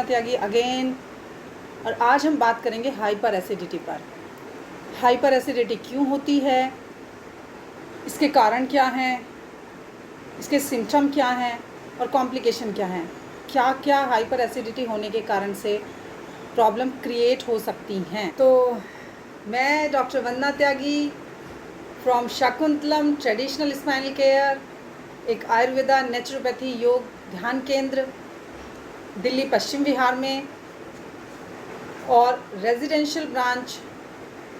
त्यागी again. और आज हम बात करेंगे हाइपर एसिडिटी पर। हाइपर एसिडिटी क्यों होती है, इसके कारण क्या हैं, इसके सिम्टम क्या हैं और कॉम्प्लिकेशन क्या हैं, क्या क्या हाइपर एसिडिटी होने के कारण से प्रॉब्लम क्रिएट हो सकती हैं। तो मैं doctor Vandana Tyagi from Shakuntalam traditional spinal care, एक आयुर्वेदा नेचुरोपैथी योग ध्यान केंद्र दिल्ली पश्चिम बिहार में और रेजिडेंशियल ब्रांच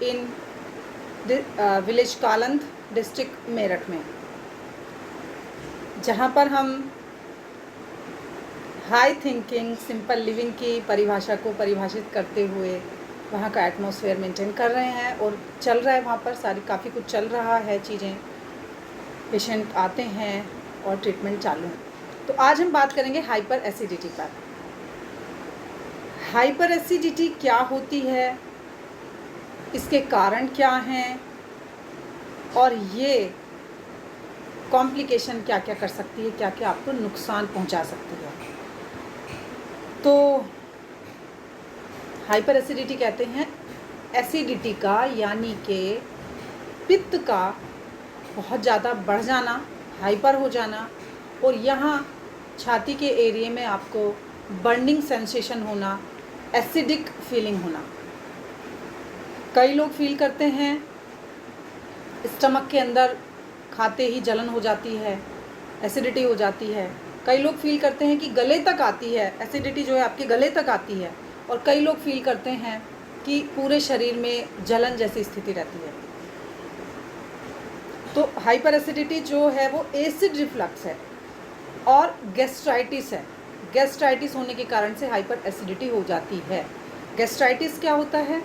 इन विलेज कालंद डिस्ट्रिक्ट मेरठ में, जहाँ पर हम हाई थिंकिंग सिंपल लिविंग की परिभाषा को परिभाषित करते हुए वहाँ का एटमॉस्फेयर मेंटेन कर रहे हैं। और चल रहा है वहाँ पर काफ़ी कुछ चल रहा है चीज़ें, पेशेंट आते हैं और ट्रीटमेंट चालू है। तो आज हम बात करेंगे हाइपर एसिडिटी पर। हाइपर एसिडिटी क्या होती है, इसके कारण क्या हैं और ये कॉम्प्लिकेशन क्या क्या कर सकती है, क्या क्या आपको नुकसान पहुंचा सकती है। तो हाइपर एसिडिटी कहते हैं एसिडिटी का, यानी कि पित्त का बहुत ज़्यादा बढ़ जाना, हाइपर हो जाना, और यहाँ छाती के एरिया में आपको बर्निंग सेंसेशन होना, एसिडिक फीलिंग होना। कई लोग फील करते हैं स्टमक के अंदर खाते ही जलन हो जाती है, एसिडिटी हो जाती है। कई लोग फील करते हैं कि गले तक आती है, एसिडिटी जो है आपके गले तक आती है। और कई लोग फील करते हैं कि पूरे शरीर में जलन जैसी स्थिति रहती है। तो हाइपर एसिडिटी जो है वो एसिड रिफ्लक्स है और गैस्ट्राइटिस है। गैस्ट्राइटिस होने के कारण से हाइपर एसिडिटी हो जाती है। गैस्ट्राइटिस क्या होता है,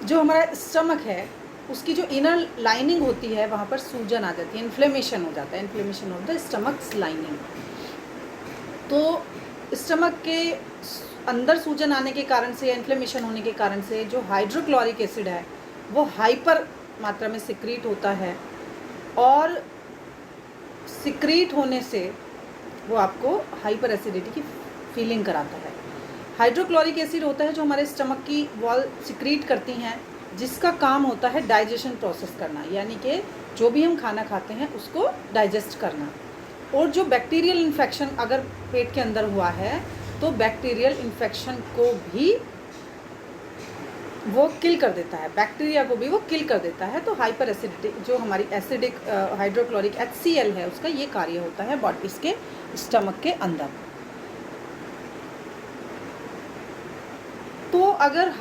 जो हमारा स्टमक है उसकी जो इनर लाइनिंग होती है वहाँ पर सूजन आ जाती है, इन्फ्लेमेशन हो जाता है, inflammation of the stomachs lining. तो स्टमक के अंदर सूजन आने के कारण से या इन्फ्लेमेशन होने के कारण से जो हाइड्रोक्लोरिक एसिड है वो हाइपर मात्रा में सिक्रीट होता है, और सिक्रीट होने से वो आपको हाइपर एसिडिटी की फीलिंग कराता है। हाइड्रोक्लोरिक एसिड होता है जो हमारे स्टमक की वॉल सिक्रीट करती हैं, जिसका काम होता है डाइजेशन प्रोसेस करना, यानी कि जो भी हम खाना खाते हैं उसको डाइजेस्ट करना। और जो बैक्टीरियल इन्फेक्शन अगर पेट के अंदर हुआ है तो बैक्टीरियल इन्फेक्शन को भी वो किल कर देता है, बैक्टीरिया को भी वो किल कर देता है। तो हाइपर एसिडिटी जो हमारी एसिडिक हाइड्रोक्लोरिक HCl है उसका ये कार्य होता है बॉडी इसके स्टमक के अंदर। तो अगर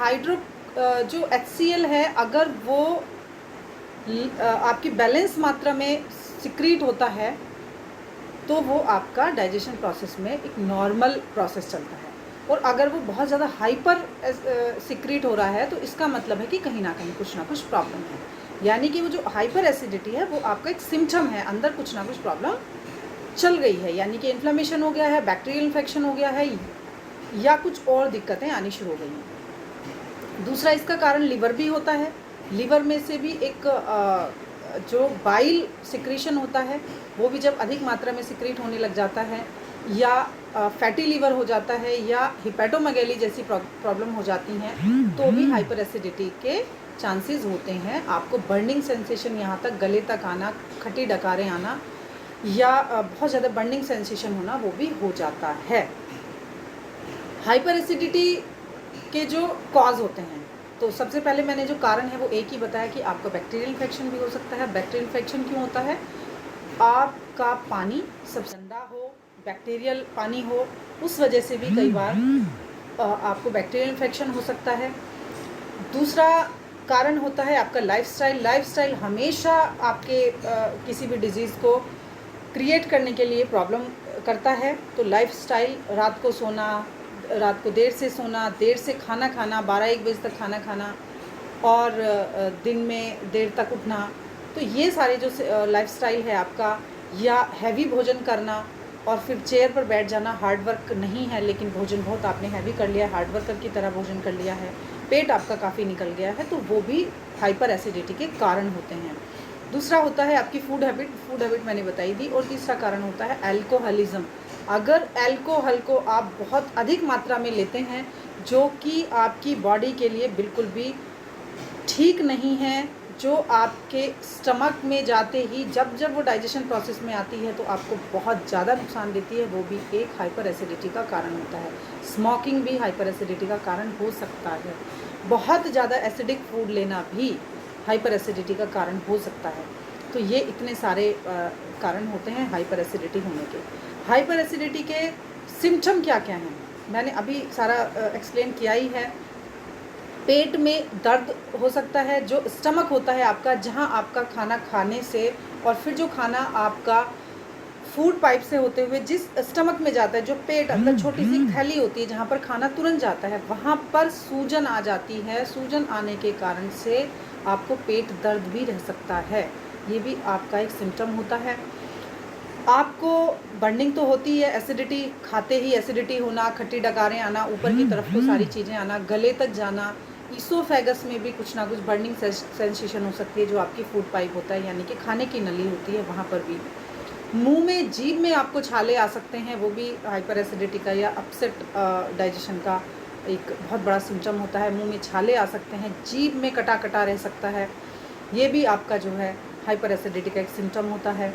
जो HCl है अगर वो आपकी बैलेंस मात्रा में सिक्रीट होता है तो वो आपका डाइजेशन प्रोसेस में एक नॉर्मल प्रोसेस चलता है। और अगर वो बहुत ज़्यादा हाइपर सिक्रीट हो रहा है तो इसका मतलब है कि कहीं ना कहीं कुछ ना कुछ प्रॉब्लम है, यानी कि वो जो हाइपर एसिडिटी है वो आपका एक सिम्टम है, अंदर कुछ ना कुछ प्रॉब्लम चल गई है, यानी कि इन्फ्लेमेशन हो गया है, बैक्टीरियल इन्फेक्शन हो गया है, या कुछ और दिक्कतें आनी शुरू हो गई हैं। दूसरा इसका कारण लिवर भी होता है। लिवर में से भी एक जो बाइल सिक्रीशन होता है वो भी जब अधिक मात्रा में सिक्रीट होने लग जाता है, या फैटी लीवर हो जाता है, या हिपेटोमेगैली जैसी प्रॉब्लम हो जाती हैं, तो भी हाइपर एसिडिटी के चांसेस होते हैं। आपको बर्निंग सेंसेशन यहाँ तक गले तक आना, खट्टी डकारें आना, या बहुत ज़्यादा बर्निंग सेंसेशन होना वो भी हो जाता है। हाइपर एसिडिटी के जो कॉज होते हैं, तो सबसे पहले मैंने जो कारण है वो एक ही बताया कि आपका बैक्टीरियल इन्फेक्शन भी हो सकता है। बैक्टीरियल इन्फेक्शन क्यों होता है, आपका पानी सब गंदा हो, बैक्टीरियल पानी हो, उस वजह से भी कई बार आपको बैक्टीरियल इन्फेक्शन हो सकता है। दूसरा कारण होता है आपका लाइफस्टाइल। लाइफस्टाइल हमेशा आपके किसी भी डिजीज़ को क्रिएट करने के लिए प्रॉब्लम करता है। तो लाइफस्टाइल, रात को सोना, रात को देर से सोना, देर से खाना खाना, 12-1 बजे तक खाना खाना, और दिन में देर तक उठना, तो ये सारे जो लाइफस्टाइल है आपका, या हैवी भोजन करना और फिर चेयर पर बैठ जाना, हार्ड वर्क नहीं है लेकिन भोजन बहुत आपने हैवी कर लिया, हार्ड वर्कर की तरह भोजन कर लिया है, पेट आपका काफ़ी निकल गया है, तो वो भी हाइपर एसिडिटी के कारण होते हैं। दूसरा होता है आपकी फूड हैबिट मैंने बताई थी। और तीसरा कारण होता है अल्कोहलिज्म। अगर अल्कोहल को आप बहुत अधिक मात्रा में लेते हैं, जो कि आपकी बॉडी के लिए बिल्कुल भी ठीक नहीं है, जो आपके स्टमक में जाते ही जब जब वो डाइजेशन प्रोसेस में आती है तो आपको बहुत ज़्यादा नुकसान देती है, वो भी एक हाइपर एसिडिटी का कारण होता है। स्मोकिंग भी हाइपर एसिडिटी का कारण हो सकता है। बहुत ज़्यादा एसिडिक फूड लेना भी हाइपर एसिडिटी का कारण हो सकता है। तो ये इतने सारे कारण होते हैं हाइपर एसिडिटी होने के। हाइपर एसिडिटी के सिम्टम क्या क्या हैं, मैंने अभी सारा एक्सप्लेन किया ही है। पेट में दर्द हो सकता है, जो स्टमक होता है आपका, जहां आपका खाना खाने से और फिर जो खाना आपका फूड पाइप से होते हुए जिस स्टमक में जाता है, जो पेट अंदर छोटी सी थैली होती है जहाँ पर खाना तुरंत जाता है, वहाँ पर सूजन आ जाती है। सूजन आने के कारण से आपको पेट दर्द भी रह सकता है, ये भी आपका एक सिम्टम होता है। आपको बर्निंग तो होती है, एसिडिटी खाते ही एसिडिटी होना, खट्टी डकारें आना, ऊपर की तरफ को सारी चीज़ें आना, गले तक जाना, ईसोफेगस में भी कुछ ना कुछ बर्निंग सेंसेशन हो सकती है, जो आपकी फूड पाइप होता है यानी कि खाने की नली होती है, वहाँ पर भी। मुंह में, जीभ में आपको छाले आ सकते हैं, वो भी हाइपर एसिडिटी का या अपसेट डाइजेशन का एक बहुत बड़ा सिम्टम होता है। मुंह में छाले आ सकते हैं, जीभ में कटा कटा रह सकता है, ये भी आपका जो है हाइपर एसिडिटी का एक सिम्टम होता है।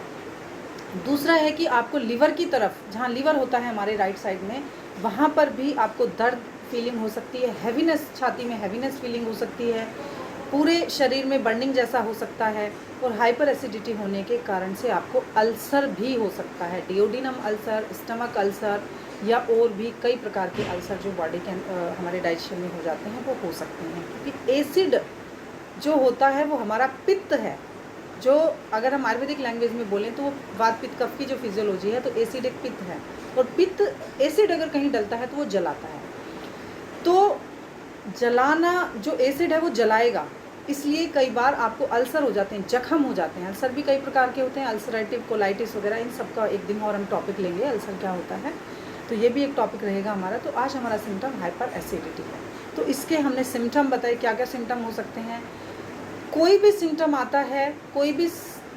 दूसरा है कि आपको लिवर की तरफ, जहाँ लिवर होता है हमारे राइट साइड में, वहाँ पर भी आपको दर्द फीलिंग हो सकती है, हैवीनेस, छाती में हैवीनेस फीलिंग हो सकती है, पूरे शरीर में बर्निंग जैसा हो सकता है। और हाइपर एसिडिटी होने के कारण से आपको अल्सर भी हो सकता है, डिओडिनम अल्सर, स्टमक अल्सर, या और भी कई प्रकार के अल्सर जो बॉडी के हमारे डाइजेशन में हो जाते हैं, वो हो सकते हैं। क्योंकि एसिड जो होता है वो हमारा पित्त है, जो अगर हम आयुर्वेदिक लैंग्वेज में बोलें तो वो वात पित्त कफ की जो फिजियोलॉजी है, तो एसिड एक पित्त है, और पित्त, एसिड अगर कहीं डलता है तो वो जलाता है। तो जलाना, जो एसिड है वो जलाएगा, इसलिए कई बार आपको अल्सर हो जाते हैं, जख्म हो जाते हैं। अल्सर भी कई प्रकार के होते हैं, अल्सरेटिव कोलाइटिस वगैरह, इन सब का एक दिन और हम टॉपिक लेंगे, अल्सर क्या होता है, तो ये भी एक टॉपिक रहेगा हमारा। तो आज हमारा सिम्टम हाइपर एसिडिटी है। तो इसके हमने सिम्टम बताए, क्या क्या सिम्टम हो सकते हैं। कोई भी सिम्टम आता है, कोई भी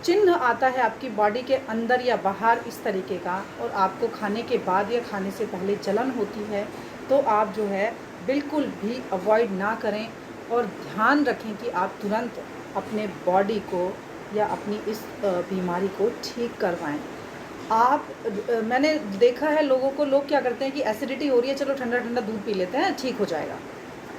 चिन्ह आता है आपकी बॉडी के अंदर या बाहर इस तरीके का, और आपको खाने के बाद या खाने से पहले जलन होती है, तो आप जो है बिल्कुल भी अवॉइड ना करें, और ध्यान रखें कि आप तुरंत अपने बॉडी को या अपनी इस बीमारी को ठीक करवाएं। आप, मैंने देखा है लोगों को, लोग क्या करते हैं कि एसिडिटी हो रही है, चलो ठंडा ठंडा दूध पी लेते हैं, ठीक हो जाएगा।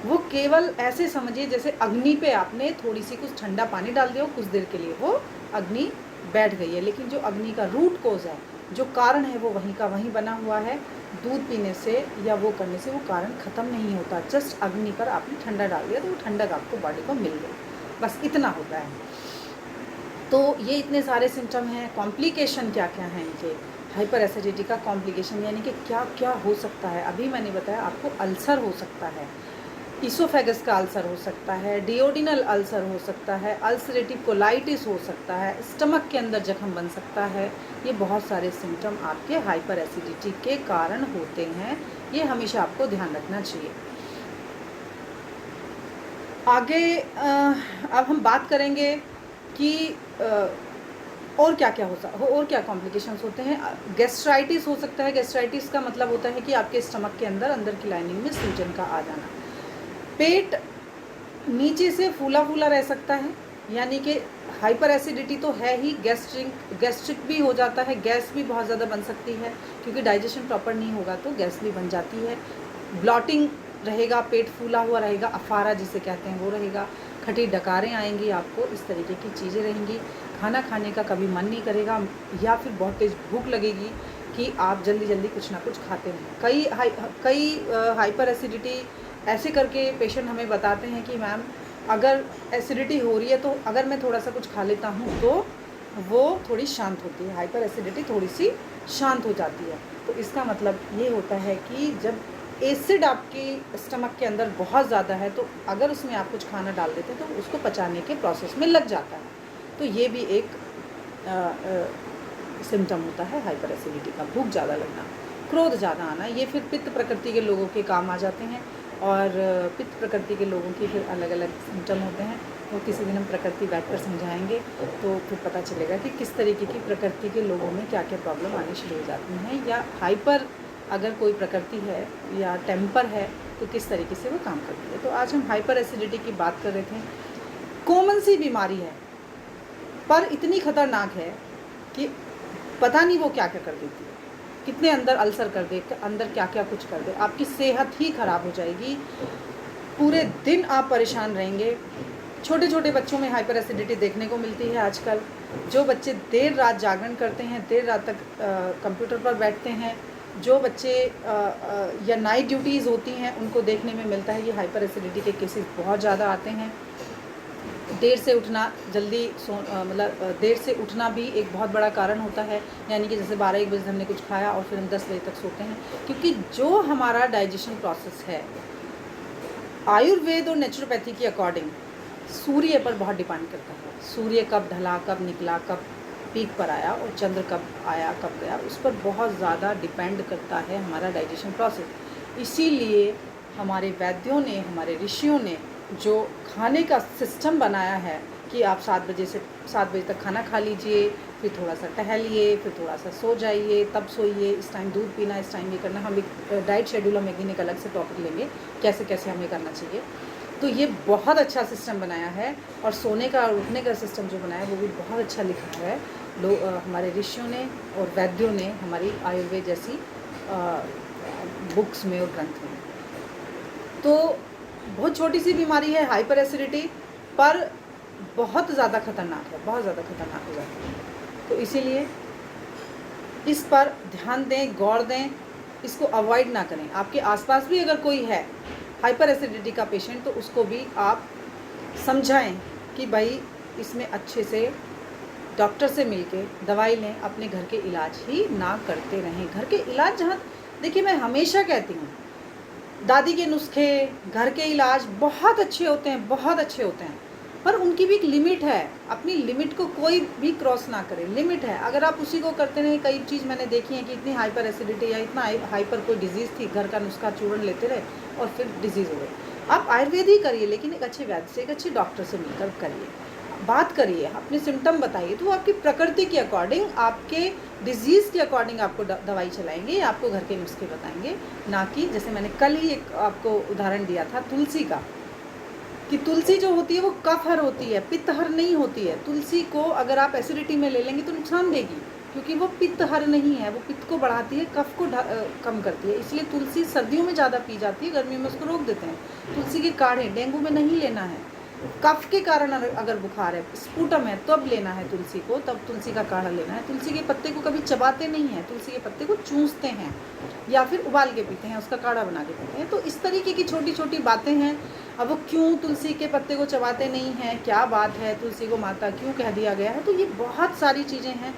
वो केवल ऐसे समझिए जैसे अग्नि पे आपने थोड़ी सी कुछ ठंडा पानी डाल दिया, कुछ देर के लिए वो अग्नि बैठ गई है, लेकिन जो अग्नि का रूट कोज है, जो कारण है, वो वहीं का वहीं बना हुआ है। दूध पीने से या वो करने से वो कारण ख़त्म नहीं होता। जस्ट अग्नि पर आपने ठंडा डाल दिया तो वो ठंडक आपको बॉडी को मिल गई, बस इतना होता है। तो ये इतने सारे सिम्टम हैं। कॉम्प्लिकेशन क्या क्या हैं इनके, हाइपर एसिडिटी का कॉम्प्लिकेशन यानी कि क्या क्या हो सकता है। अभी मैंने बताया आपको अल्सर हो सकता है, ईसोफेगस का अल्सर हो सकता है, डिओडिनल अल्सर हो सकता है, अल्सरेटिव कोलाइटिस हो सकता है, स्टमक के अंदर जख्म बन सकता है। ये बहुत सारे सिम्टम आपके हाइपर एसिडिटी के कारण होते हैं, ये हमेशा आपको ध्यान रखना चाहिए। आगे अब हम बात करेंगे कि और क्या क्या और क्या कॉम्प्लिकेशंस होते हैं। गैस्ट्राइटिस हो सकता है। गैस्ट्राइटिस का मतलब होता है कि आपके स्टमक के अंदर की लाइनिंग में सूजन का आ जाना। पेट नीचे से फूला फूला रह सकता है, यानी कि हाइपर एसिडिटी तो है ही, गैस्ट्रिक भी हो जाता है, गैस भी बहुत ज़्यादा बन सकती है, क्योंकि डाइजेशन प्रॉपर नहीं होगा तो गैस भी बन जाती है। ब्लॉटिंग रहेगा, पेट फूला हुआ रहेगा, अफारा जिसे कहते हैं वो रहेगा, खट्टी डकारें आएंगी आपको, इस तरीके की चीज़ें रहेंगी। खाना खाने का कभी मन नहीं करेगा, या फिर बहुत तेज़ भूख लगेगी कि आप जल्दी जल्दी कुछ ना कुछ खाते रहें। कई हाइपर एसिडिटी ऐसे करके पेशेंट हमें बताते हैं कि मैम अगर एसिडिटी हो रही है तो अगर मैं थोड़ा सा कुछ खा लेता हूँ तो वो थोड़ी शांत होती है, हाइपर एसिडिटी थोड़ी सी शांत हो जाती है। तो इसका मतलब ये होता है कि जब एसिड आपकी स्टमक के अंदर बहुत ज़्यादा है तो अगर उसमें आप कुछ खाना डाल देते हैं तो उसको पचाने के प्रोसेस में लग जाता है। तो ये भी एक सिम्टम होता है हाइपर एसिडिटी का। भूख ज़्यादा लगना, क्रोध ज़्यादा आना, ये फिर पित्त प्रकृति के लोगों के काम आ जाते हैं। और पित्त प्रकृति के लोगों की फिर अलग अलग सिम्टम होते हैं। वो किसी दिन हम प्रकृति बैठकर समझाएंगे तो फिर पता चलेगा कि किस तरीके की प्रकृति के लोगों में क्या क्या प्रॉब्लम आनी शुरू हो जाती हैं, या हाइपर अगर कोई प्रकृति है या टेम्पर है तो किस तरीके से वो काम करती है। तो आज हम हाइपर एसिडिटी की बात कर रहे थे। कॉमन सी बीमारी है पर इतनी खतरनाक है कि पता नहीं वो क्या क्या कर देती है, कितने अंदर अल्सर कर दे, अंदर क्या क्या कुछ कर दे, आपकी सेहत ही ख़राब हो जाएगी, पूरे दिन आप परेशान रहेंगे। छोटे छोटे बच्चों में हाइपर एसिडिटी देखने को मिलती है आजकल। जो बच्चे देर रात जागरण करते हैं, देर रात तक कंप्यूटर पर बैठते हैं, जो बच्चे या नाइट ड्यूटीज़ होती हैं, उनको देखने में मिलता है ये हाइपर एसिडिटी के केसेस बहुत ज़्यादा आते हैं। देर से उठना, जल्दी मतलब देर से उठना भी एक बहुत बड़ा कारण होता है, यानी कि जैसे 12-1 बजे हमने कुछ खाया और फिर हम 10 बजे तक सोते हैं, क्योंकि जो हमारा डाइजेशन प्रोसेस है आयुर्वेद और नेचुरोपैथी के अकॉर्डिंग सूर्य पर बहुत डिपेंड करता है। सूर्य कब ढला, कब निकला, कब पीक पर आया और चंद्र कब आया, कब गया, उस पर बहुत ज़्यादा डिपेंड करता है हमारा डाइजेशन प्रोसेस। इसीलिए हमारे वैद्यों ने, हमारे ऋषियों ने जो खाने का सिस्टम बनाया है कि आप 7 बजे तक खाना खा लीजिए, फिर थोड़ा सा टहलिए, फिर थोड़ा सा सो जाइए, तब सोइए, इस टाइम दूध पीना, इस टाइम ये करना। हम एक डाइट शेड्यूल हम एक दिन एक अलग से टॉपिक लेंगे कैसे कैसे हमें करना चाहिए। तो ये बहुत अच्छा सिस्टम बनाया है, और सोने का और उठने का सिस्टम जो बनाया है वो भी बहुत अच्छा लिखा है हमारे ऋषियों ने और वैद्यों ने, हमारी आयुर्वेद जैसी बुक्स में और ग्रंथ में। तो बहुत छोटी सी बीमारी है हाइपर एसिडिटी, पर बहुत ज़्यादा खतरनाक है, बहुत ज़्यादा खतरनाक हो जाती है। तो इसीलिए इस पर ध्यान दें, गौर दें, इसको अवॉइड ना करें। आपके आसपास भी अगर कोई है हाइपर एसिडिटी का पेशेंट तो उसको भी आप समझाएं कि भाई इसमें अच्छे से डॉक्टर से मिलके दवाई लें, अपने घर के इलाज ही ना करते रहें। घर के इलाज जहाँ, देखिए मैं हमेशा कहती हूँ दादी के नुस्खे, घर के इलाज बहुत अच्छे होते हैं, बहुत अच्छे होते हैं, पर उनकी भी एक लिमिट है। अपनी लिमिट को कोई भी क्रॉस ना करे, लिमिट है। अगर आप उसी को करते रहें, कई चीज़ मैंने देखी है कि इतनी हाइपर एसिडिटी या इतना हाइपर कोई डिजीज़ थी, घर का नुस्खा चूर्ण लेते रहे और फिर डिजीज़ हो गई। आप आयुर्वेद ही करिए, लेकिन एक अच्छे वैद्य से, एक अच्छे डॉक्टर से मिलकर करिए, बात करिए, अपने सिम्टम बताइए, तो वो आपकी प्रकृति के अकॉर्डिंग, आपके डिजीज़ के अकॉर्डिंग आपको दवाई चलाएंगे, आपको घर के नुस्खे बताएंगे। ना कि जैसे मैंने कल ही एक आपको उदाहरण दिया था तुलसी का, कि तुलसी जो होती है वो कफहर होती है, पित्तहर नहीं होती है। तुलसी को अगर आप एसिडिटी में ले लेंगे तो नुकसान देगी, क्योंकि वो पित्तहर नहीं है, वो पित्त को बढ़ाती है, कफ को कम करती है। इसलिए तुलसी सर्दियों में ज़्यादा पी जाती है, गर्मियों में उसको रोक देते हैं। तुलसी के काढ़े डेंगू में नहीं लेना है। कफ के कारण अगर बुखार है, स्पूटम है, तब लेना है तुलसी को, तब तुलसी का काढ़ा लेना है। तुलसी के पत्ते को कभी चबाते नहीं हैं, तुलसी के पत्ते को चूसते हैं या फिर उबाल के पीते हैं, उसका काढ़ा बना के पीते हैं। तो इस तरीके की छोटी छोटी बातें हैं। अब वो क्यों तुलसी के पत्ते को चबाते नहीं हैं, क्या बात है, तुलसी को माता क्यों कह दिया गया है, तो ये बहुत सारी चीज़ें हैं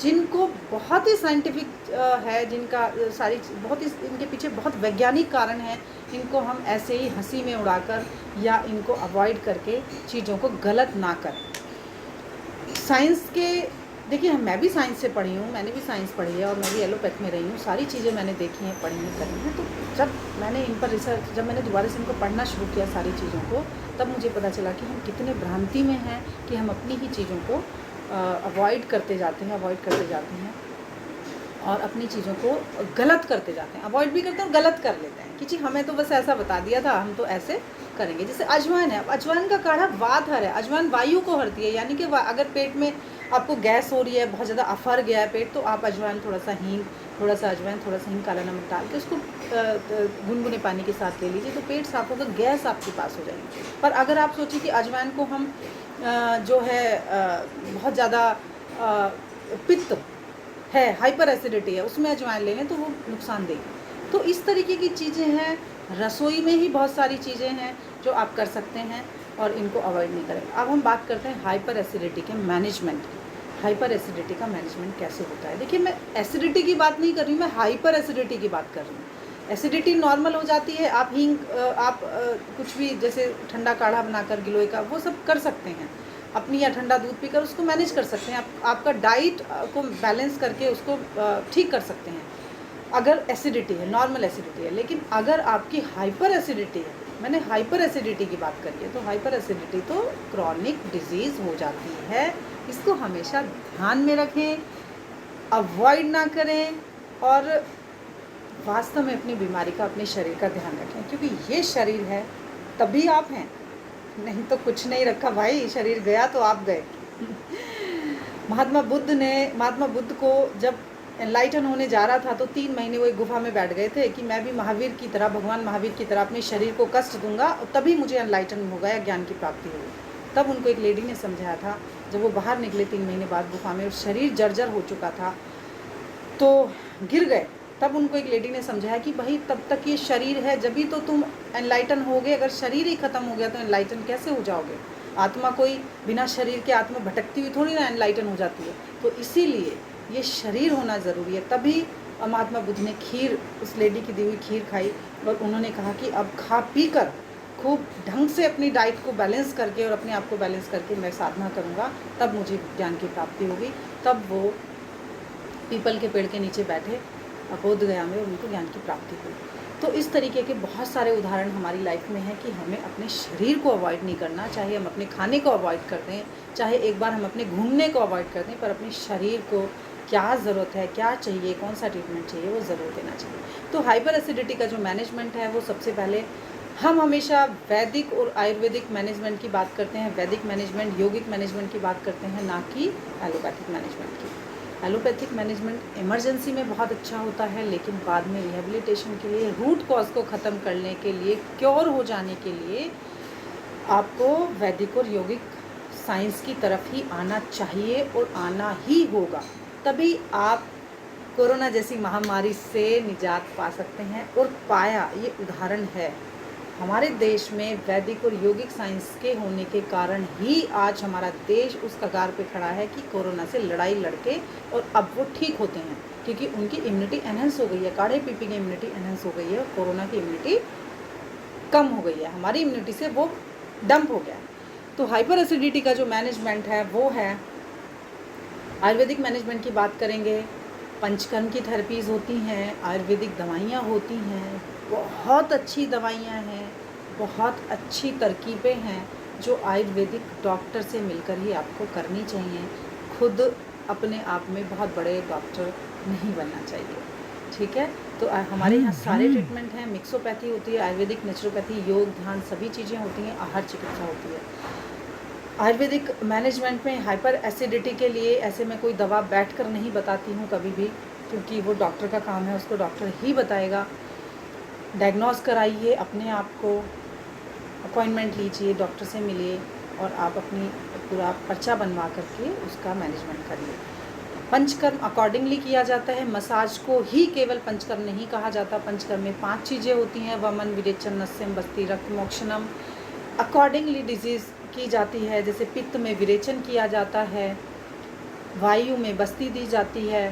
जिनको बहुत ही साइंटिफिक है, जिनका सारी बहुत ही इनके पीछे बहुत वैज्ञानिक कारण है। इनको हम ऐसे ही हंसी में उड़ाकर या इनको अवॉइड करके चीज़ों को गलत ना करें। साइंस के, देखिए मैं भी साइंस से पढ़ी हूँ, मैंने भी साइंस पढ़ी है और मैं भी एलोपैथ में रही हूँ, सारी चीज़ें मैंने देखी हैं, पढ़ी हैं, करी हैं। तो जब मैंने इन पर रिसर्च, जब मैंने दोबारा से इनको पढ़ना शुरू किया सारी चीज़ों को, तब मुझे पता चला कि हम कितने भ्रांति में हैं कि हम अपनी ही चीज़ों को अवॉइड करते जाते हैं और अपनी चीज़ों को गलत करते जाते हैं। अवॉइड भी करते हैं और गलत कर लेते हैं कि जी हमें तो बस ऐसा बता दिया था, हम तो ऐसे करेंगे। जैसे अजवाइन है, अजवाइन का काढ़ा वातहर है, अजवाइन वायु को हरती है, यानी कि अगर पेट में आपको गैस हो रही है, बहुत ज़्यादा अफर गया है पेट, तो आप अजवाइन, थोड़ा सा हींग, थोड़ा सा अजवाइन, थोड़ा सा हींग, काला नमक डाल के उसको गुनगुने पानी के साथ ले लीजिए, तो पेट साफ होगा, गैस आपके पास हो जाएगी। पर अगर आप सोचिए कि अजवाइन को हम जो है बहुत ज़्यादा पित्त है, हाइपर एसिडिटी है, उसमें अजवाइन ले लें तो वो नुकसान देगी। तो इस तरीके की चीज़ें हैं। रसोई में ही बहुत सारी चीज़ें हैं जो आप कर सकते हैं और इनको अवॉइड नहीं करें। अब हम बात करते हैं हाइपर एसिडिटी के मैनेजमेंट की। हाइपर एसिडिटी का मैनेजमेंट कैसे होता है? देखिए, मैं एसिडिटी की बात नहीं कर रही हूँ, मैं हाइपर एसिडिटी की बात कर रही हूँ। एसिडिटी नॉर्मल हो जाती है, आप हींग, आप कुछ भी जैसे ठंडा काढ़ा बनाकर गिलोय का, वो सब कर सकते हैं अपनी, या ठंडा दूध पीकर उसको मैनेज कर सकते हैं। आपका डाइट को बैलेंस करके उसको ठीक कर सकते हैं। अगर एसिडिटी है, नॉर्मल एसिडिटी है, लेकिन अगर आपकी हाइपर एसिडिटी है, मैंने हाइपर एसिडिटी की बात करी है, तो हाइपर एसिडिटी तो क्रॉनिक डिजीज़ हो जाती है। इसको हमेशा ध्यान में रखें, अवॉइड ना करें और वास्तव में अपनी बीमारी का, अपने शरीर का ध्यान रखें, क्योंकि ये शरीर है तभी आप हैं, नहीं तो कुछ नहीं रखा भाई, शरीर गया तो आप गए। महात्मा बुद्ध को जब एनलाइटन होने जा रहा था तो 3 महीने वो एक गुफा में बैठ गए थे कि मैं भी महावीर की तरह, भगवान महावीर की तरह अपने शरीर को कष्ट दूंगा और तभी मुझे एनलाइटन होगा या ज्ञान की प्राप्ति होगी। तब उनको एक लेडी ने समझाया था, जब वो बाहर निकले 3 महीने बाद गुफा में और शरीर जर्जर हो चुका था तो गिर गए, तब उनको एक लेडी ने समझाया कि भाई तब तक ये शरीर है, जब भी तो तुम एनलाइटन होगे, अगर शरीर ही ख़त्म हो गया तो एनलाइटन कैसे हो जाओगे। आत्मा कोई बिना शरीर के आत्मा भटकती हुई थोड़ी ना एनलाइटन हो जाती है। तो इसीलिए ये शरीर होना ज़रूरी है। तभी महात्मा बुद्ध ने खीर, उस लेडी की दी हुई खीर खाई और उन्होंने कहा कि अब खा पी कर खूब ढंग से अपनी डाइट को बैलेंस करके और अपने आप को बैलेंस करके मैं साधना करूँगा, तब मुझे ज्ञान की प्राप्ति होगी। तब वो पीपल के पेड़ के नीचे बैठे बोध गया में, उनको ज्ञान की प्राप्ति हुई। तो इस तरीके के बहुत सारे उदाहरण हमारी लाइफ में हैं कि हमें अपने शरीर को अवॉइड नहीं करना, चाहे हम अपने खाने को अवॉइड कर दें, चाहे एक बार हम अपने घूमने को अवॉइड कर दें, पर अपने शरीर को क्या ज़रूरत है, क्या चाहिए, कौन सा ट्रीटमेंट चाहिए, वो ज़रूर देना चाहिए। तो हाइपर एसिडिटी का जो मैनेजमेंट है वो सबसे पहले हम हमेशा वैदिक और आयुर्वेदिक मैनेजमेंट की बात करते हैं, वैदिक मैनेजमेंट, योगिक मैनेजमेंट की बात करते हैं, ना कि एलोपैथिक मैनेजमेंट की। एलोपैथिक मैनेजमेंट इमरजेंसी में बहुत अच्छा होता है, लेकिन बाद में रिहेबिलिटेशन के लिए, रूट कॉज को ख़त्म करने के लिए, क्योर हो जाने के लिए आपको वैदिक और योगिक साइंस की तरफ ही आना चाहिए और आना ही होगा। तभी आप कोरोना जैसी महामारी से निजात पा सकते हैं। और पाया, ये उदाहरण है हमारे देश में वैदिक और योगिक साइंस के होने के कारण ही आज हमारा देश उस कगार पे खड़ा है कि कोरोना से लड़ाई लड़के और अब वो ठीक होते हैं, क्योंकि उनकी इम्यूनिटी एनहेंस हो गई है, काढ़े पीपी की इम्यूनिटी एनहेंस हो गई है और कोरोना की इम्यूनिटी कम हो गई है, हमारी इम्यूनिटी से वो डंप हो गया है। तो हाइपर एसिडिटी का जो मैनेजमेंट है वो है, आयुर्वेदिक मैनेजमेंट की बात करेंगे, पंचकर्म की थेरेपीज़ होती हैं, आयुर्वेदिक दवाइयाँ होती हैं, बहुत अच्छी दवाइयाँ हैं, बहुत अच्छी तरकीबें हैं जो आयुर्वेदिक डॉक्टर से मिलकर ही आपको करनी चाहिए। खुद अपने आप में बहुत बड़े डॉक्टर नहीं बनना चाहिए, ठीक है। तो हमारे यहाँ सारे ट्रीटमेंट हैं, मिक्सोपैथी होती है, आयुर्वेदिक, नेचुरोपैथी, योग, ध्यान, सभी चीज़ें होती हैं, आहार चिकित्सा होती है। आयुर्वेदिक मैनेजमेंट में हाइपर एसिडिटी के लिए ऐसे मैं कोई दवा बैठकर नहीं बताती हूँ कभी भी, क्योंकि वो डॉक्टर का काम है, उसको डॉक्टर ही बताएगा। डायग्नोस कराइए अपने आप को, अपॉइंटमेंट लीजिए, डॉक्टर से मिलिए और आप अपनी पूरा पर्चा बनवा करके उसका मैनेजमेंट करिए। पंचकर्म अकॉर्डिंगली किया जाता है, मसाज को ही केवल पंचकर्म नहीं कहा जाता। पंचकर्म में 5 चीज़ें होती हैं, वमन, विरेचन, नस्यम, बस्ती, रक्त, मोक्षणम। अकॉर्डिंगली डिजीज़ की जाती है, जैसे पित्त में विरेचन किया जाता है, वायु में बस्ती दी जाती है,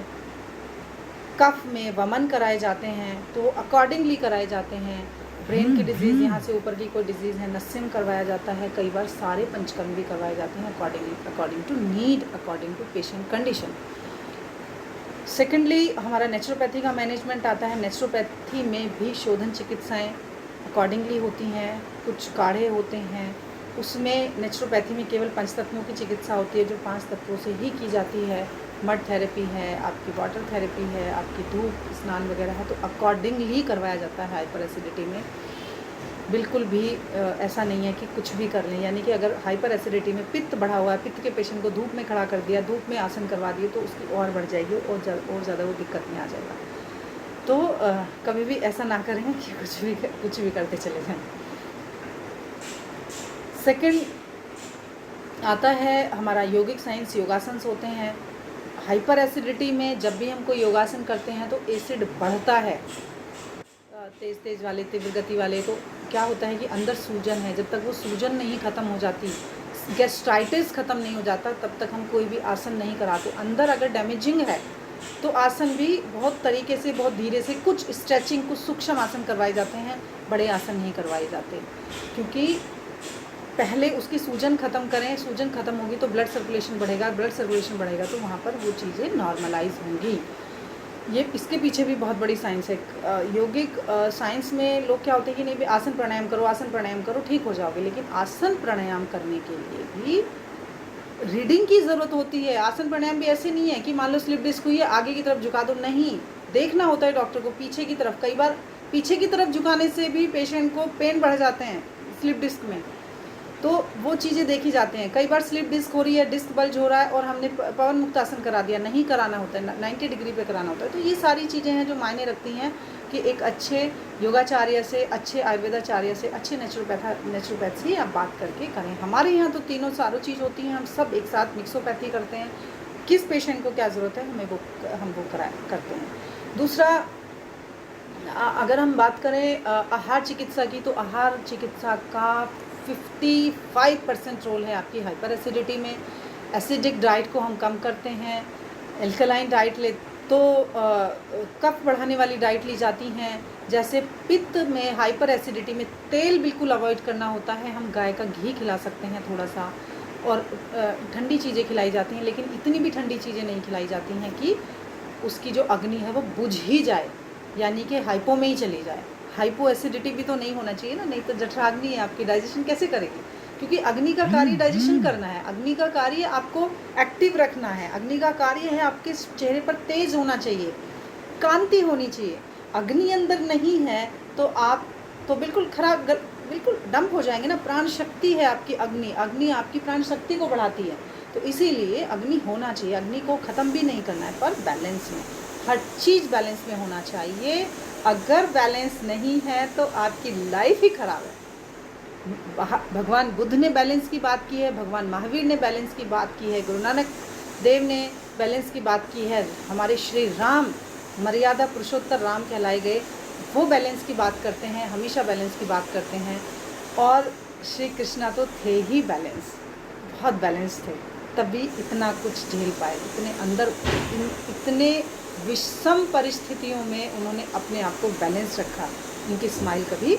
कफ में वमन कराए जाते हैं, तो अकॉर्डिंगली कराए जाते हैं। ब्रेन की डिजीज़, यहाँ से ऊपर की कोई डिजीज़ है, नस्यम करवाया जाता है, कई बार सारे पंचकर्म भी करवाए जाते हैं according to need, according to patient condition. Secondly हमारा नेचुरोपैथी का मैनेजमेंट आता है। नेचुरोपैथी में भी शोधन चिकित्साएं अकॉर्डिंगली होती हैं, कुछ काढ़े होते हैं, उसमें नेचुरोपैथी में केवल 5 तत्वों की चिकित्सा होती है जो 5 तत्वों से ही की जाती है। मड थेरेपी है, आपकी वाटर थेरेपी है, आपकी धूप स्नान वगैरह है, तो अकॉर्डिंगली करवाया जाता है। हाइपर एसिडिटी में बिल्कुल भी ऐसा नहीं है कि कुछ भी कर लें, यानी कि अगर हाइपर एसिडिटी में पित्त बढ़ा हुआ है, पित्त के पेशेंट को धूप में खड़ा कर दिया, धूप में आसन करवा दिए, तो उसकी और बढ़ जाएगी और ज़्यादा वो दिक्कत में आ जाएगा। तो कभी भी ऐसा ना करें कि कुछ भी करते चले जाएं। सेकंड आता है हमारा योगिक साइंस, योगासन होते हैं। हाइपर एसिडिटी में जब भी हम कोई योगासन करते हैं तो एसिड बढ़ता है, तेज़ वाले, तीव्र गति वाले। तो क्या होता है कि अंदर सूजन है, जब तक वो सूजन नहीं ख़त्म हो जाती, गैस्ट्राइटिस ख़त्म नहीं हो जाता, तब तक हम कोई भी आसन नहीं कराते। अंदर अगर डैमेजिंग है तो आसन भी बहुत तरीके से, बहुत धीरे से, कुछ स्ट्रेचिंग, कुछ सूक्ष्म आसन करवाए जाते हैं, बड़े आसन नहीं करवाए जाते, क्योंकि पहले उसकी सूजन ख़त्म करें। सूजन ख़त्म होगी तो ब्लड सर्कुलेशन बढ़ेगा, ब्लड सर्कुलेशन बढ़ेगा तो वहाँ पर वो चीज़ें नॉर्मलाइज होंगी। ये इसके पीछे भी बहुत बड़ी साइंस है। योगिक साइंस में लोग क्या होते हैं कि नहीं भी आसन प्राणायाम करो, आसन प्राणायाम करो, ठीक हो जाओगे, लेकिन आसन प्राणायाम करने के लिए भी रीडिंग की ज़रूरत होती है। आसन प्राणायाम भी ऐसे नहीं है कि मान लो स्लिप डिस्क हुई है आगे की तरफ झुका दो, नहीं, देखना होता है डॉक्टर को पीछे की तरफ। कई बार पीछे की तरफ झुकाने से भी पेशेंट को पेन बढ़ जाते हैं स्लिप डिस्क में, तो वो चीज़ें देखी जाती हैं। कई बार स्लिप डिस्क हो रही है, डिस्क बल्ज हो रहा है और हमने पवन मुक्त आसन करा दिया, नहीं कराना होता है, 90 डिग्री पे कराना होता है। तो ये सारी चीज़ें हैं जो मायने रखती हैं कि एक अच्छे योगाचार्य से, अच्छे आयुर्वेदाचार्य से, अच्छे नेचुरोपैथ से आप बात करके करें। हमारे यहाँ तो तीनों सारों चीज़ होती हैं, हम सब एक साथ मिक्सोपैथी करते हैं। किस पेशेंट को क्या ज़रूरत है हम वो करते हैं। दूसरा, अगर हम बात करें आहार चिकित्सा की, तो आहार चिकित्सा का 55% रोल है आपकी हाइपर एसिडिटी में। एसिडिक डाइट को हम कम करते हैं, एल्कलाइन डाइट ले तो कफ बढ़ाने वाली डाइट ली जाती हैं। जैसे पित्त में, हाइपर एसिडिटी में तेल बिल्कुल अवॉइड करना होता है। हम गाय का घी खिला सकते हैं थोड़ा सा, और ठंडी चीज़ें खिलाई जाती हैं, लेकिन इतनी भी ठंडी चीज़ें नहीं खिलाई जाती हैं कि उसकी जो अग्नि है वो बुझ ही जाए, यानी कि हाइपो में ही चली जाए। हाइपो एसिडिटी भी तो नहीं होना चाहिए ना, नहीं तो जठराग्नि है आपकी, डाइजेशन कैसे करेगी? क्योंकि अग्नि का कार्य डाइजेशन करना है, अग्नि का कार्य आपको एक्टिव रखना है, अग्नि का कार्य है आपके चेहरे पर तेज होना चाहिए, कांति होनी चाहिए। अग्नि अंदर नहीं है तो आप तो बिल्कुल खराब, बिल्कुल डंप हो जाएंगे ना। प्राण शक्ति है आपकी अग्नि, अग्नि आपकी प्राण शक्ति को बढ़ाती है, तो इसीलिए अग्नि होना चाहिए। अग्नि को ख़त्म भी नहीं करना है, पर बैलेंस में, हर चीज़ बैलेंस में होना चाहिए। अगर बैलेंस नहीं है तो आपकी लाइफ ही ख़राब है। भगवान बुद्ध ने बैलेंस की बात की है, भगवान महावीर ने बैलेंस की बात की है, गुरु नानक देव ने बैलेंस की बात की है, हमारे श्री राम, मर्यादा पुरुषोत्तर राम कहलाए गए, वो बैलेंस की बात करते हैं, हमेशा बैलेंस की बात करते हैं। और श्री कृष्णा तो थे ही बैलेंस, बहुत बैलेंस थे, तभी इतना कुछ झेल पाए। इतने अंदर इतने विषम परिस्थितियों में उन्होंने अपने आप को बैलेंस रखा। उनकी स्माइल कभी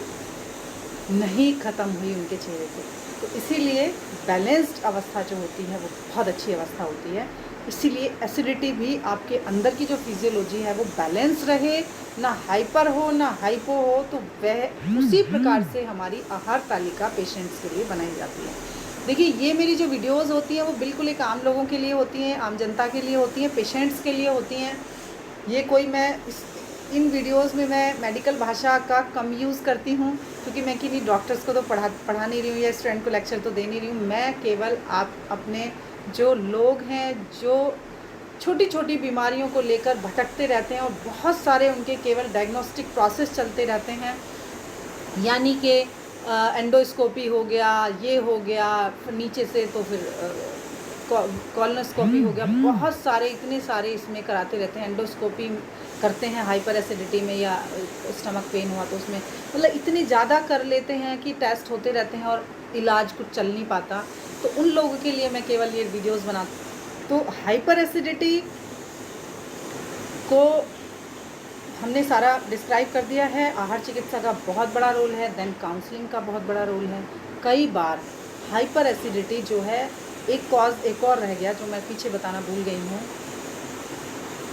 नहीं ख़त्म हुई उनके चेहरे से। तो इसीलिए बैलेंस्ड अवस्था जो होती है वो बहुत अच्छी अवस्था होती है। इसीलिए एसिडिटी भी आपके अंदर की जो फिजियोलॉजी है वो बैलेंस रहे, ना हाइपर हो ना हाइपो हो, तो वह उसी प्रकार से हमारी आहार तालिका पेशेंट्स के लिए बनाई जाती है। देखिए, ये मेरी जो वीडियोस होती हैं वो बिल्कुल एक आम लोगों के लिए होती हैं, आम जनता के लिए होती हैं, पेशेंट्स के लिए होती हैं। ये कोई इन वीडियोस में मैं मेडिकल भाषा का कम यूज़ करती हूँ, क्योंकि मैं किन्हीं डॉक्टर्स को तो पढ़ा नहीं रही हूँ या स्टूडेंट को लेक्चर तो दे नहीं रही हूँ। मैं केवल आप अपने जो लोग हैं जो छोटी छोटी बीमारियों को लेकर भटकते रहते हैं और बहुत सारे उनके केवल डायग्नोस्टिक प्रोसेस चलते रहते हैं, यानी कि एंडोस्कोपी हो गया, ये हो गया, नीचे से तो फिर कॉलोनोस्कोपी हो गया, बहुत सारे, इतने सारे इसमें कराते रहते हैं। एंडोस्कोपी करते हैं हाइपर एसिडिटी में, या स्टमक पेन हुआ तो उसमें, मतलब इतने ज़्यादा कर लेते हैं कि टेस्ट होते रहते हैं और इलाज कुछ चल नहीं पाता। तो उन लोगों के लिए मैं केवल ये वीडियोस बनाती। तो हाइपर एसिडिटी को हमने सारा डिस्क्राइब कर दिया है। आहार चिकित्सा का बहुत बड़ा रोल है, देन काउंसलिंग का बहुत बड़ा रोल है। कई बार हाइपर एसिडिटी जो है, एक कॉज एक और रह गया जो मैं पीछे बताना भूल गई हूँ,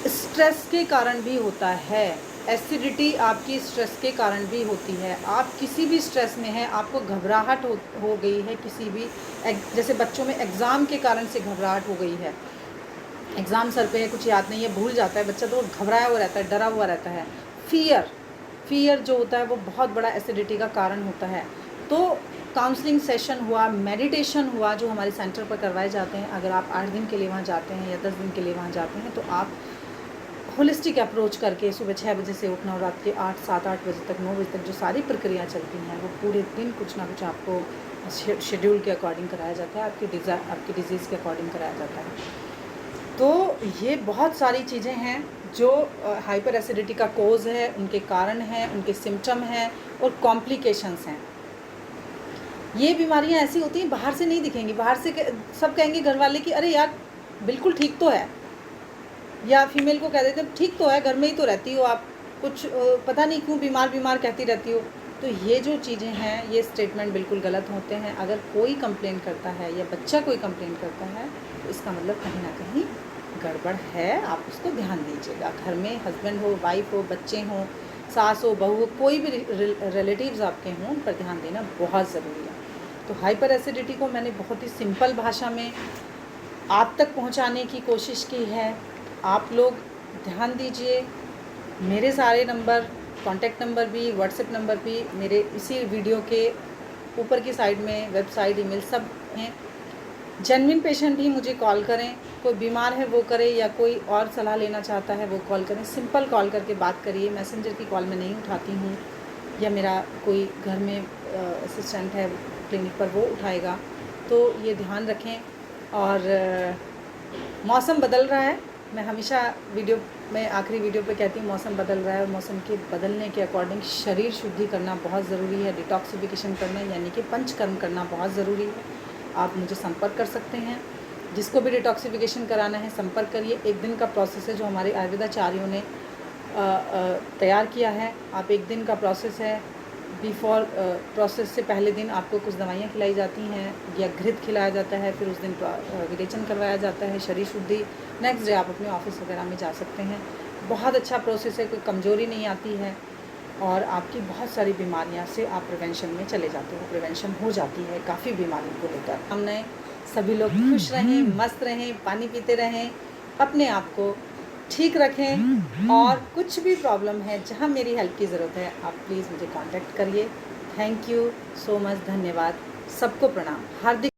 स्ट्रेस के कारण भी होता है। एसिडिटी आपकी स्ट्रेस के कारण भी होती है। आप किसी भी स्ट्रेस में हैं, आपको घबराहट हो गई है, किसी भी जैसे बच्चों में एग्ज़ाम के कारण से घबराहट हो गई है, एग्ज़ाम सर पे है, कुछ याद नहीं है, भूल जाता है बच्चा, तो घबराया हुआ रहता है, डरा हुआ रहता है। फियर जो होता है वो बहुत बड़ा एसिडिटी का कारण होता है। तो काउंसलिंग सेशन हुआ, मेडिटेशन हुआ, जो हमारे सेंटर पर करवाए जाते हैं। अगर आप 8 दिन के लिए वहाँ जाते हैं या 10 दिन के लिए वहाँ जाते हैं, तो आप होलिस्टिक अप्रोच करके सुबह 6 बजे से उठना और रात के 7-8 बजे तक, 9 बजे तक जो सारी प्रक्रिया चलती हैं, वो पूरे दिन कुछ ना कुछ आपको शेड्यूल के अकॉर्डिंग कराया जाता है, आपकी डिज़ीज़ के अकॉर्डिंग कराया जाता है। तो ये बहुत सारी चीज़ें हैं जो हाइपर एसिडिटी का कोज़ है, उनके कारण हैं, उनके सिम्टम हैं और कॉम्प्लिकेशंस हैं। ये बीमारियां ऐसी होती हैं, बाहर से नहीं दिखेंगी, बाहर से सब कहेंगे घर वाले कि अरे यार बिल्कुल ठीक तो है, या फीमेल को कह देते हैं ठीक तो है, घर में ही तो रहती हो आप, कुछ पता नहीं क्यों बीमार कहती रहती हो। तो ये जो चीज़ें हैं, ये स्टेटमेंट बिल्कुल गलत होते हैं। अगर कोई कंप्लेन करता है या बच्चा कोई कंप्लेन करता है, तो इसका मतलब कहीं ना कहीं गड़बड़ है, आप उसको ध्यान दीजिएगा। घर में हस्बैंड हो, वाइफ हो, बच्चे हों, सास हो, बहू हो, कोई भी रिलेटिव्स आपके हों, उन पर ध्यान देना बहुत ज़रूरी है। तो हाइपर एसिडिटी को मैंने बहुत ही सिंपल भाषा में आप तक पहुंचाने की कोशिश की है। आप लोग ध्यान दीजिए। मेरे सारे नंबर, कॉन्टैक्ट नंबर भी, व्हाट्सएप नंबर भी मेरे इसी वीडियो के ऊपर की साइड में, वेबसाइट, ईमेल सब हैं। जेन्युइन पेशेंट ही मुझे कॉल करें, कोई बीमार है वो करे, या कोई और सलाह लेना चाहता है वो कॉल करें। सिंपल कॉल करके बात करिए। मैसेंजर की कॉल मैं नहीं उठाती हूँ, या मेरा कोई घर में असिस्टेंट है क्लिनिक पर वो उठाएगा। तो ये ध्यान रखें। और मौसम बदल रहा है, मैं हमेशा वीडियो में आखिरी वीडियो पे कहती हूँ मौसम बदल रहा है, और मौसम के बदलने के अकॉर्डिंग शरीर शुद्धि करना बहुत ज़रूरी है। डिटॉक्सिफिकेशन करना यानी कि पंचकर्म करना बहुत ज़रूरी है। आप मुझे संपर्क कर सकते हैं। जिसको भी डिटॉक्सिफिकेशन कराना है संपर्क करिए। 1 दिन का प्रोसेस है जो हमारे आयुर्वेदाचार्यों ने तैयार किया है। आप 1 दिन का प्रोसेस है। बिफोर प्रोसेस से पहले दिन आपको कुछ दवाइयाँ खिलाई जाती हैं या घृत खिलाया जाता है, फिर उस दिन विरेचन करवाया जाता है, शरीर शुद्धि। नेक्स्ट डे आप अपने ऑफिस वगैरह में जा सकते हैं। बहुत अच्छा प्रोसेस है, कोई कमज़ोरी नहीं आती है, और आपकी बहुत सारी बीमारियां से आप प्रिवेंशन में चले जाते हो, प्रिवेंशन हो जाती है काफ़ी बीमारियों को लेकर। हमने सभी लोग खुश रहें, मस्त रहें, पानी पीते रहें, अपने आप को ठीक रखें, और कुछ भी प्रॉब्लम है, जहाँ मेरी हेल्प की ज़रूरत है, आप प्लीज़ मुझे कांटेक्ट करिए। थैंक यू सो मच, धन्यवाद, सबको प्रणाम, हार्दिक